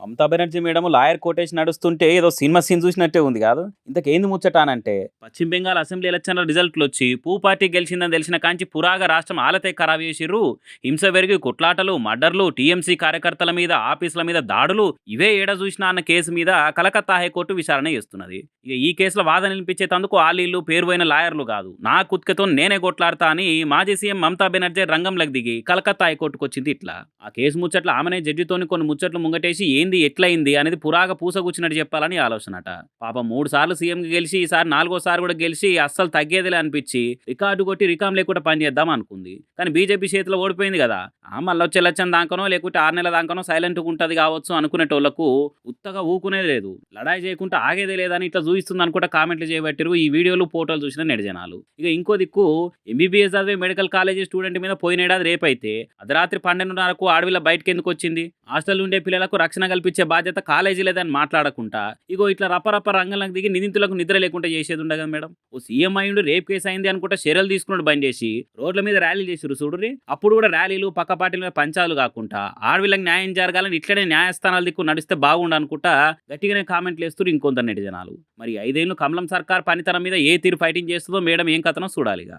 Mamata Banerjee madam lawyer కోటేసి నడుస్తుంటే ఏదో cinema scene చూసినట్టే ఉంది కాదు. ఇంతకేంది ముచ్చట అనంటే పశ్చిమ బెంగాల్ అసెంబ్లీ ఎలక్షన్ల రిజల్ట్లు వచ్చి పూ పార్టీ గెలిచిందని తెలిసిన కాంచి పురాగా రాష్ట్రం ఆలతే ఖరాబ్ చేసిర్రు. హింస పెరిగి కొట్లాటలు, మర్డర్లు, టీఎంసీ కార్యకర్తల మీద, ఆఫీసుల మీద దాడులు ఇవే ఏడ చూసినా అన్న కేసు మీద కలకత్తా హైకోర్టు విచారణ చేస్తున్నది. ఇక ఈ కేసులో వాదన వినిపించేందుకు ఆలీలు పేరువైన లాయర్లు కాదు, నా కుత్కెతో నేనే కొట్లాడతా అని మాజీ సీఎం మమతా బెనర్జీ రంగంలోకి దిగి కలకత్తా హైకోర్టుకు వచ్చింది. ఇట్లా ఆ కేసు ముచ్చట్లు ఆమెనే జడ్జితోని కొన్ని ముచ్చట్లు ముంగటేసి ఏంది ఎట్లయింది అనేది పురాగా పూసగుచ్చినట్టు చెప్పాలని ఆలోచనట. పాపం 3 సార్లు సీఎం గెలిచి ఈసారి 4గోసారి కూడా గెలిచి అస్సలు తగ్గేదిలే అనిపించి రికార్డు కొట్టి రికామ్ లేకుండా పనిచేద్దాం అనుకుంది. కానీ బీజేపీ చేతిలో ఓడిపోయింది కదా. మళ్ళీ వచ్చే ఎలక్షన్ దాకానో లేకుంటే 6 నెలల దాకానో సైలెంట్గా ఉంటుంది కావచ్చు అనుకునేటోళ్లకు ఉత్తగా ఊకునేది లేదు, లడాయి చేయకుండా ఆగేదే లేదని ఇట్లా చూపిస్తుంది అనుకుంటా కామెంట్లు చేయబట్టిరు ఈ వీడియోలు ఫోటోలు చూసిన నెడజనాలు. ఇక ఇంకో దిక్కు ఎంబీబీఎస్ చదివే మెడికల్ కాలేజీ స్టూడెంట్ మీద పోయినేడాది రేపైతే అర్ధరాత్రి 12:30కు ఆడవిల్ల బయటకు ఎందుకు వచ్చింది? హాస్టల్ ఉండే పిల్లలకు రక్షణ కల్పించే బాధ్యత కాలేజీ లేదని మాట్లాడకుండా ఇగో ఇట్లా రప్పరప్ప రంగంలోకి దిగి నిందితులకు నిద్ర లేకుండా చేసేది ఉండగా మేడం. ఓ సీఎం అయ్యుండి రేప్ కేసు అయింది అనుకుంటా చర్యలు తీసుకున్నాడు బంద్ చేసి రోడ్ల మీద ర్యాలీలు చేసిరు చూడుర్రి. అప్పుడు కూడా ర్యాలీలు పక్క పార్టీల మీద పంచాలు కాకుండా ఆడవిళ్ళకి న్యాయం జరగాలని ఇట్లనే న్యాయస్థానాల దిక్కు నడిస్తే బాగుండు అనుకుంటా గట్టిగానే కామెంట్లు వేస్తారు ఇంకొంత నెటిజనాలు. మరి 5 ఏళ్ళు కమలం సర్కార్ పనితనం మీద ఏ తీరు ఫైటింగ్ చేస్తుందో మేడం ఏం కథనో చూడాలిగా.